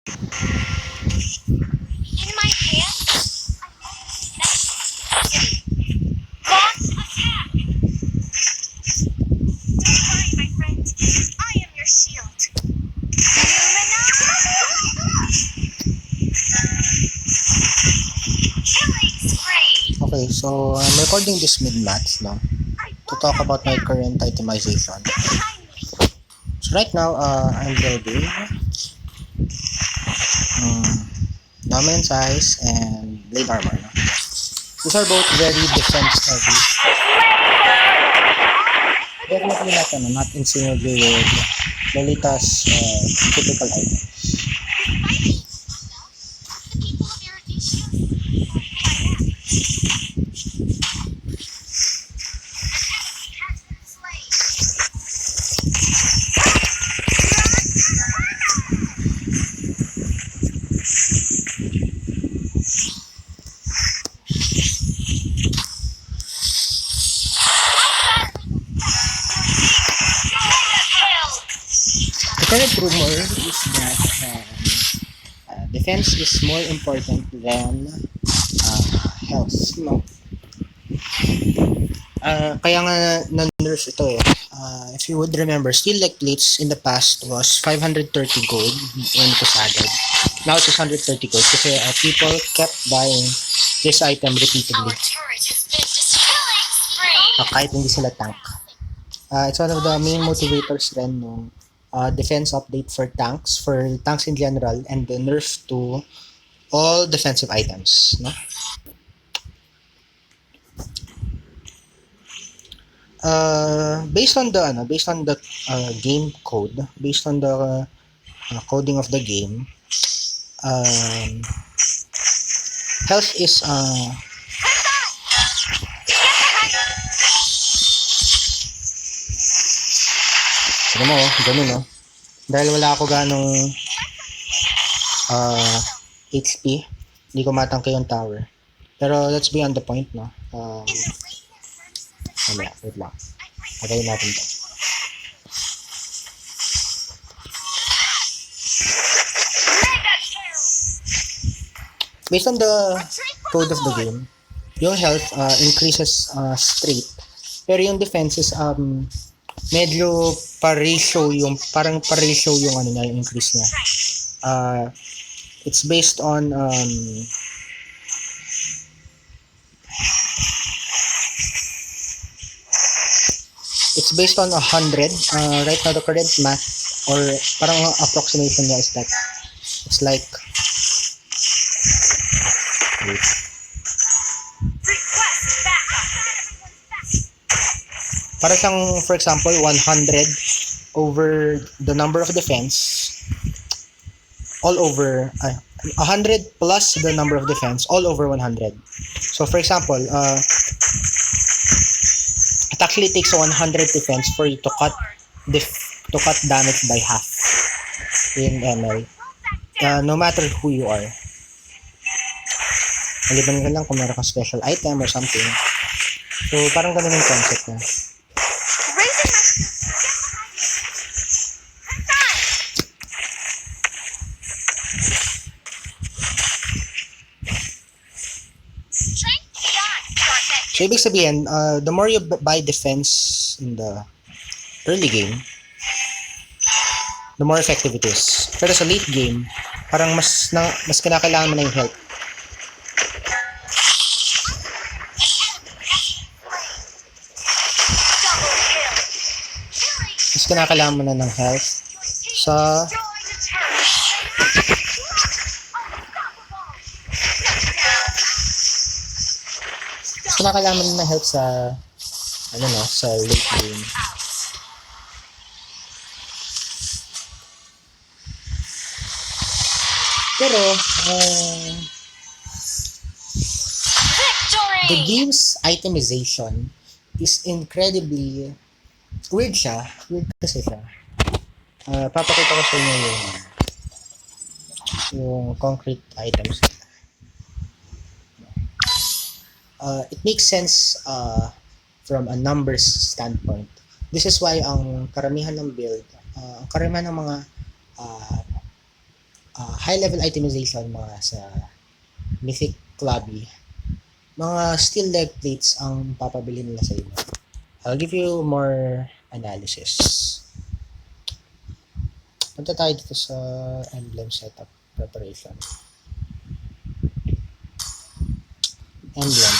In my hands, boss attack! Don't worry, my friend. I am your shield. Killing spree! Okay, so I'm recording this mid-match now to talk about my current itemization. Get behind me! So right now, I'm building Dominance Eyes and Blade Armor. No? These are both very defense heavy. Definitely not, not insanely with Lolita's typical items. The people of Eruditia are who I am. An enemy has been slain. The current rumor is that defense is more important than health. No? Kaya nga na-nerf ito eh. If you would remember, Steel Like Plates in the past was 530 gold when it was added. Now it's 130 gold kasi people kept buying this item repeatedly. Our turret has been killing spree. Kahit hindi sila tank. It's one of the main motivators rin ng defense update for tanks in general, and the nerf to all defensive items. No? Based on the game code, based on the coding of the game, health is ano mo, ganun no. Dahil wala ako ganong HP, hindi ko matangke yung tower. Pero let's be on the point, no. Wait lang. Patayin natin to. Based on the code of the game, yung health increases straight. Pero yung defense is medyo pa-ratio yung ano niya, yung increase niya. It's based on it's based on 100. Right now the current math or parang approximation niya is that it's like wait. Para siyang, for example, 100 over the number of defense all over 100 plus the number of defense all over 100. So for example, it actually takes 100 defense for you to cut damage by half in ML. No matter who you are. Maliban ka lang kung meron kang special item or something. So parang ganun yung concept niya. So, ibig sabihin, the more you buy defense in the early game, the more effective it is. Pero sa late game, parang mas kinakailangan mo na yung health. Mas kinakailangan mo na ng health sa kinakailangan mo ng help sa sa late game. Pero the game's itemization is incredibly weird siya. Weird kasi siya. Papakita ko sa inyo yung concrete items. It makes sense from a numbers standpoint. This is why ang karamihan ng build, ang karamihan ng mga high-level itemization, mga sa Mythic Clubby, mga steel leg plates ang papabili nila sa inyo. I'll give you more analysis. Punta tayo dito sa emblem setup preparation. Emblem.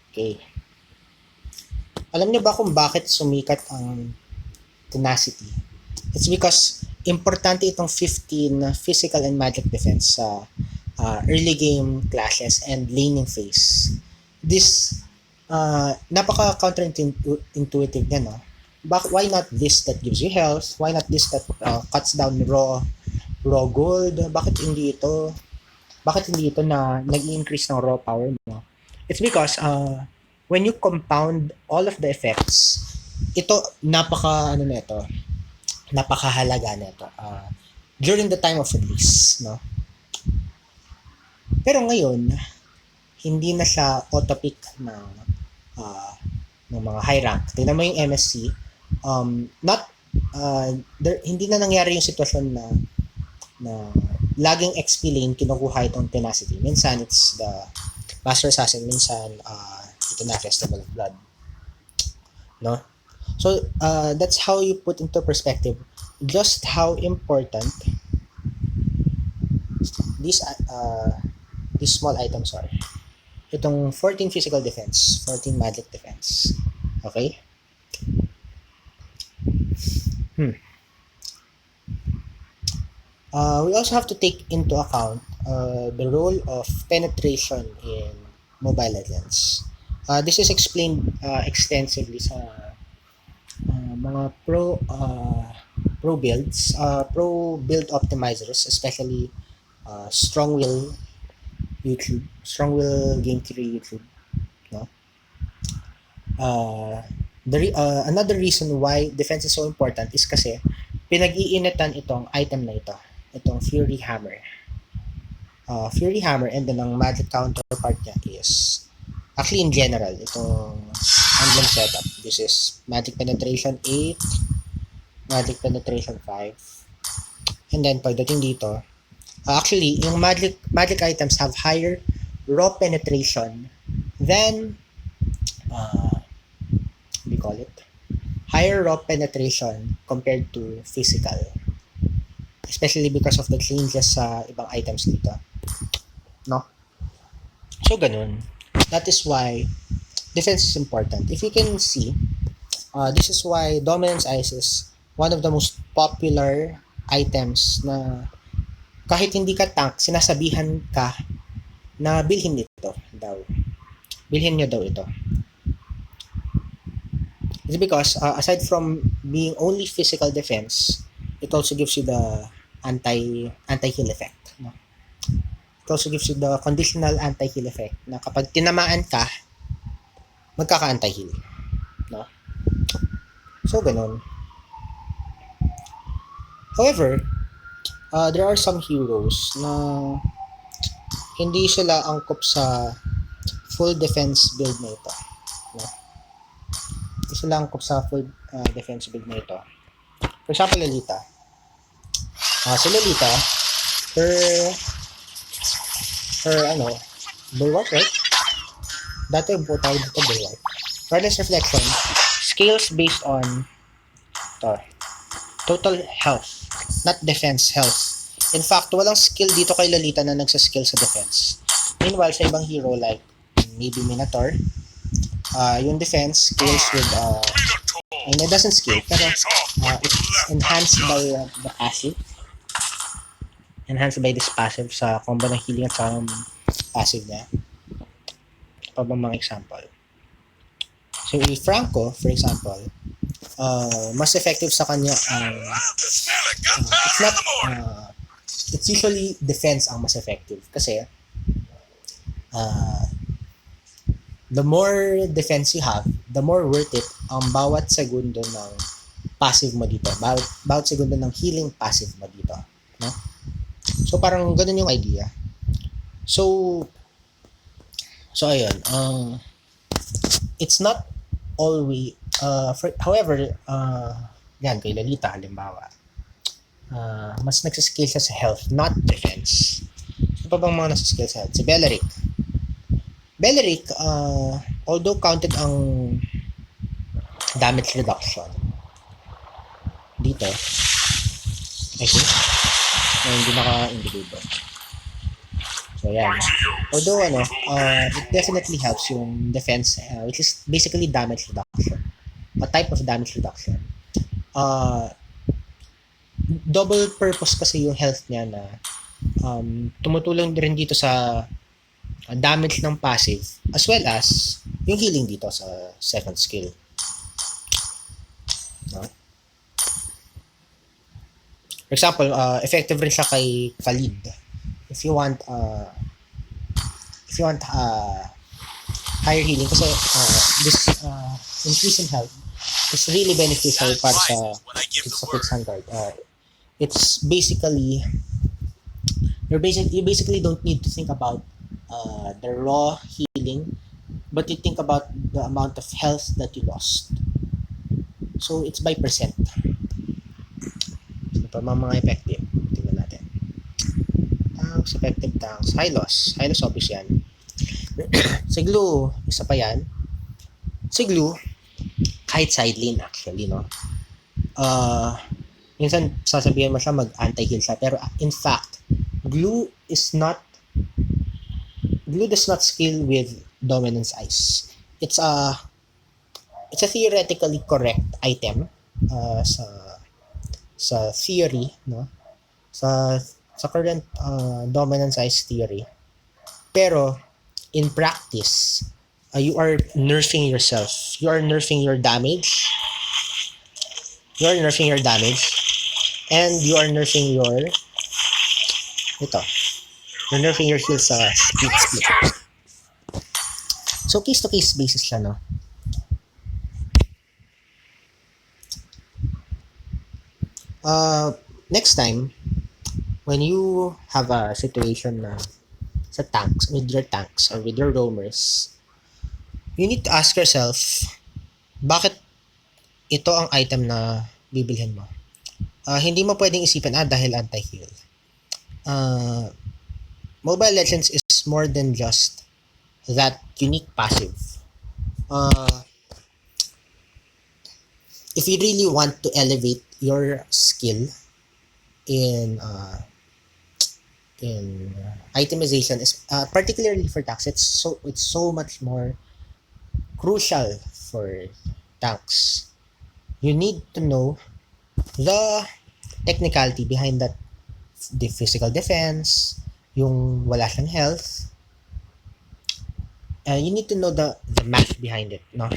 Okay. Alam niyo ba kung bakit sumikat ang Tenacity? It's because importante itong 15 physical and magic defense sa early game clashes and laning phase. This napaka counterintuitive niya, no? Why not this that gives you health? Why not this that cuts down raw gold? Bakit hindi ito na nag-i-increase ng raw power mo? It's because when you compound all of the effects, ito napakahalaga nito during the time of release, no? Pero ngayon, hindi na siya auto-pick ng mga high rank. Tingnan mo yung MSC, hindi na nangyari yung sitwasyon na laging XP lane kinukuha itong Tenacity. Minsan it's the Master Assassin, minsan ito na Festival of Blood, no? So that's how you put into perspective just how important these small items are. Itong 14 physical defense, 14 magic defense. Okay? We also have to take into account the role of penetration in Mobile Legends. This is explained extensively sa mga pro builds, pro build optimizers, especially Strongwill YouTube, Strongwill Game Theory YouTube, no? Another reason why defense is so important is kasi pinag-iinitan itong item na ito, itong Fury Hammer. Fury Hammer, and then ang magic counterpart niya is actually in general itong emblem setup. This is magic penetration 8, magic penetration 5, and then pagdating dito, actually yung magic items have higher raw penetration than we call it higher raw penetration compared to physical, especially because of the changes sa ibang items dito, no? So ganun. That is why defense is important. If you can see, this is why Dominance Ice is one of the most popular items na kahit hindi ka tank, sinasabihan ka na bilhin ito daw. Bilhin nyo daw ito. It's because aside from being only physical defense, it also gives you the anti-heal effect, no? It also gives you the conditional anti-heal effect na kapag tinamaan ka, magkaka-anti-heal, no? So ganun. However, there are some heroes na hindi sila angkop sa full defense build na ito, no? Hindi sila angkop sa full defense build na ito. For example, Lolita. Si Lolita, Bulwark, right? Dati po tayo dito Bulwark. Furnace Reflection, scales based on total health, not defense health. In fact, walang skill dito kay Lolita na nagsa-skill sa defense. Meanwhile, sa ibang hero like maybe Minotaur, yung defense scales with and it doesn't scale, pero it's enhanced by the passive. Enhanced by this passive sa combo ng healing at sa passive niya. Pa bang mga example? So, Franco, for example, mas effective sa kanya it's usually defense ang mas effective kasi the more defense you have, the more worth it ang bawat segundo ng passive mo dito, bawat segundo ng healing passive mo dito, no? So parang ganun yung idea. So ayun, it's not always however, yan kay Lolita halimbawa, mas nagsiskill siya sa health, not defense. Ano pa bang mga nasa-skill sa health? Si Beleric. Beleric, although counted ang damage reduction dito, I think, na hindi naka-individual. So, yan. Although, it definitely helps yung defense, which is basically damage reduction. A type of damage reduction. Double purpose kasi yung health niya na tumutulong rin dito sa damage ng passive as well as yung healing dito sa second skill. No? For example, effective rin siya kay Khalid. If you want higher healing kasi this increase in health is really beneficial para sa Quick Guard. It's basically you basically don't need to think about the raw healing, but you think about the amount of health that you lost. So it's by percent. So pa mga effective. Tingnan natin. Tanks, effective tanks, Hylos obvious yan. Siglu, isa pa yan. Siglu, kahit side lane actually, no? Minsan sasabihin mo siya mag-anti-heal siya, pero in fact, glue does not scale with Dominance Ice. It's a theoretically correct item sa theory, no? Sa current Dominance Ice theory. Pero in practice, you are nerfing yourself. You are nerfing your damage. And you are nerfing your you're nerfing your heal sa speed split. So case to case basis siya, no? Next time when you have a situation na sa tanks, with your tanks or with your roamers, you need to ask yourself, bakit ito ang item na bibilhin mo? Hindi mo pwedeng isipin, dahil anti-heal. Mobile Legends is more than just that unique passive. If you really want to elevate your skill in itemization, is particularly for tanks, it's so much more crucial for tanks. You need to know the technicality behind that, the physical defense, yung wala siyang health. You need to know the math behind it, no?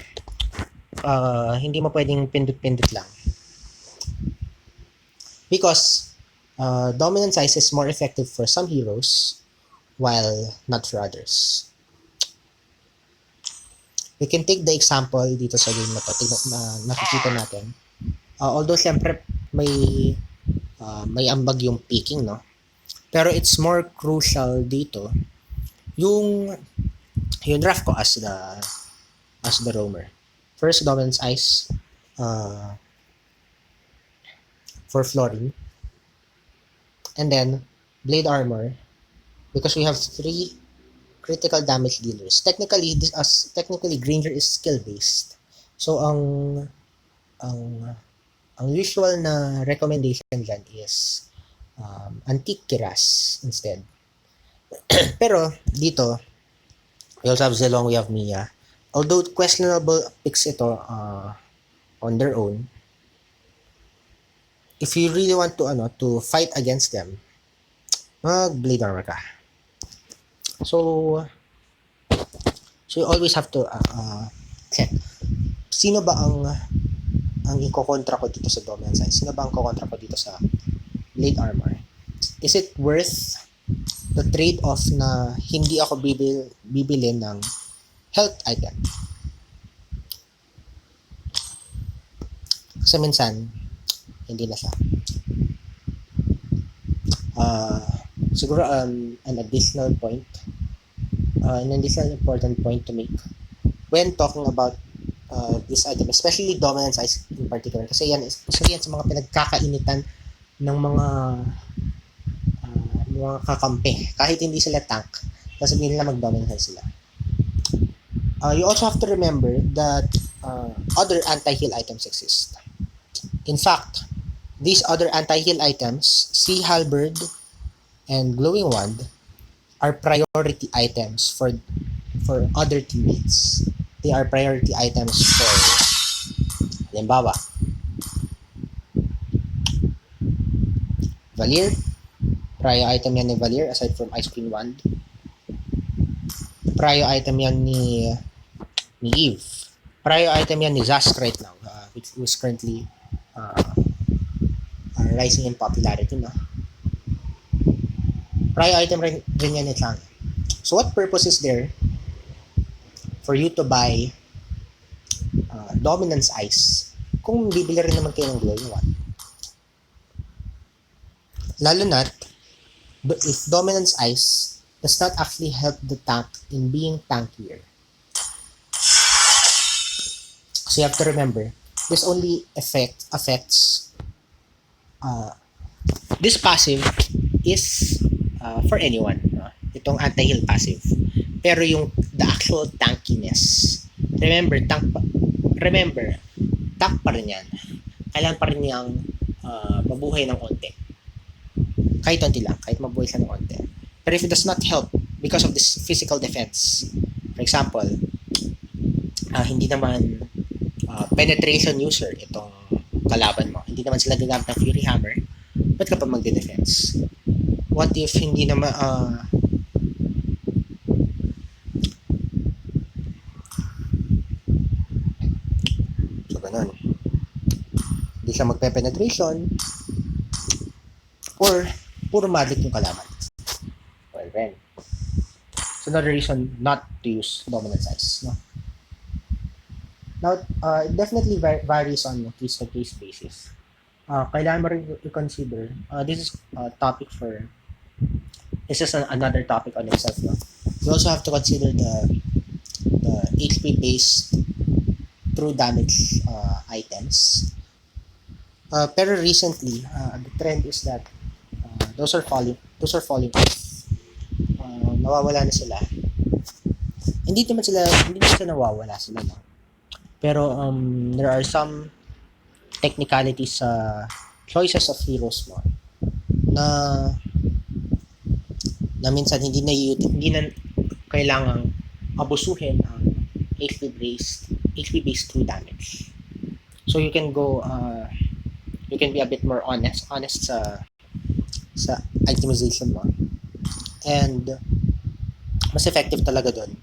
Hindi mo pwedeng pindot-pindot lang. Because Dominance Ice is more effective for some heroes while not for others. We can take the example dito sa game na to. Nakikita natin. Although siyempre may ambag yung peaking, no? Pero it's more crucial dito yung draft ko as the roamer. First, Dominance Ice for flooring. And then Blade Armor, because we have 3 critical damage dealers. Technically Granger is skill based. So ang usual na recommendation dyan is Antique Kiras instead. Pero dito we also have Zilong, we have Mia. Although questionable picks ito on their own, if you really want to fight against them, mag-Blade Armor ka. So you always have to check. Sino ba ang iko-kontra ko dito sa Dominance Ice? Sino ba ang iko-kontra ko dito sa Blade Armor? Is it worth the trade-off na hindi ako bibili ng health item? Kasi minsan hindi na siya. Siguro an additional point, an additional important point to make when talking about this item, especially Dominance Ice in particular, kasi yan sa mga pinagkakainitan mga kakampi. Kahit hindi sila tank, sasabihin nila mag-dominant health sila. You also have to remember that other anti-heal items exist. In fact, these other anti-heal items, Sea Halberd and Glowing Wand, are priority items for other teammates. They are priority items for, halimbawa, Valir. Prio item yan ni Valir aside from Ice Queen Wand. Prio item yan ni Eve. Prio item yan ni Zask right now, which is currently rising in popularity, no? Prio item rin yan ni Chang. So what purpose is there for you to buy Dominance Ice kung bibili rin naman kayo ng Glowing Wand? Lalo na if Dominance Ice does not actually help the tank in being tankier. So you have to remember, this only affects this passive is for anyone. Itong anti-heal passive. Pero yung the actual tankiness, remember, tank pa rin yan. Kailangan pa rin niyang mabuhay ng konti. Kahit konti lang, kahit mabuhay siya ng konti. Pero if it does not help because of this physical defense, for example, hindi naman penetration user itong kalaban mo, hindi naman sila gagamit ng Fury Hammer, ba't ka pa magde-defense? What if hindi naman so ganun, hindi siya magpe-penetration or puro magic yung kalaban. Well then, it's another reason not to use Dominant Size, no? Now, it definitely varies on a case-to-case basis. Kailangan mo rin i-consider, this is a topic for, this is another topic on itself, no? You also have to consider the HP-based true damage items. Pero recently, the trend is that those are falling off. Nawawala na sila. Hindi naman sila nawawala sila, no? Pero there are some technicalities sa choices of heroes mo na minsan hindi na kailangang abusuhin ang HP based true damage. So you can go you can be a bit more honest sa itemization mo. And mas effective talaga doon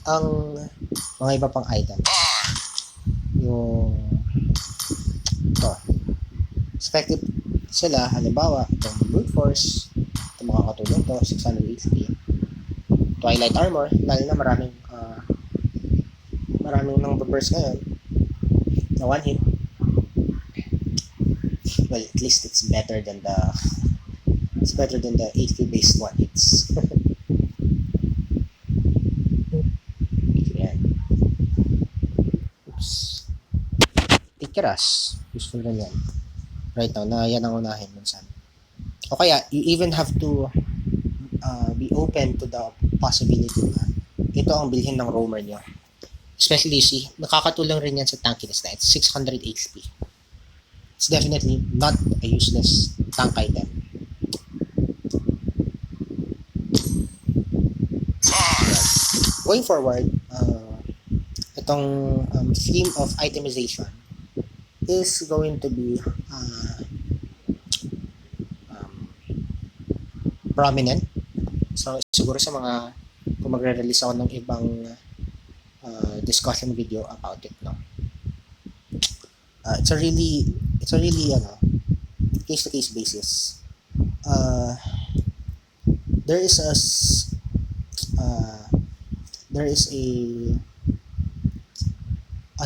ang mga iba pang items. Yung ito, effective sila, halimbawa itong Brute Force, ito makakatulong to, 600 HP. Twilight Armor, lalo na maraming nang burst ngayon na one hit. Well, at least it's better than the HP based one hits. Yan. Oops. Tikeras, useful rin yan. Right now, na yan ang unahin minsan. O kaya, you even have to be open to the possibility na ito ang bilhin ng roamer nyo. Especially, see, nakakatulong rin yan sa tankiness na. It's 600 HP. It's definitely not a useless tank item. Going forward, itong theme of itemization is going to be prominent. So, siguro sa mga, kung magre-release ako ng ibang discussion video about it, no? It's a really case-to-case basis. There is a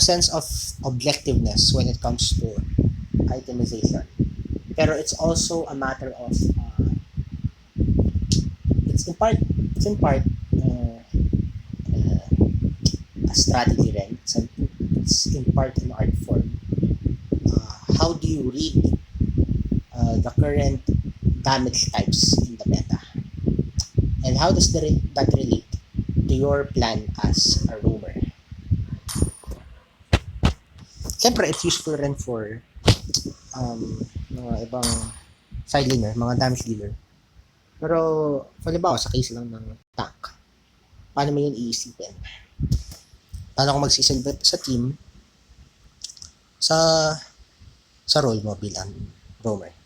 sense of objectiveness when it comes to itemization. Pero it's also a matter of it's in part a strategy rin. It's in part an art form. How do you read the current damage types in the meta. And how does that relate to your plan as a roamer? Siyempre, it's useful rin for mga ibang side laner, mga damage dealer. Pero, halimbawa, sa case lang ng tank, paano mo yun iisipin? Paano ko magsisilbit sa team sa role mo bilang roamer?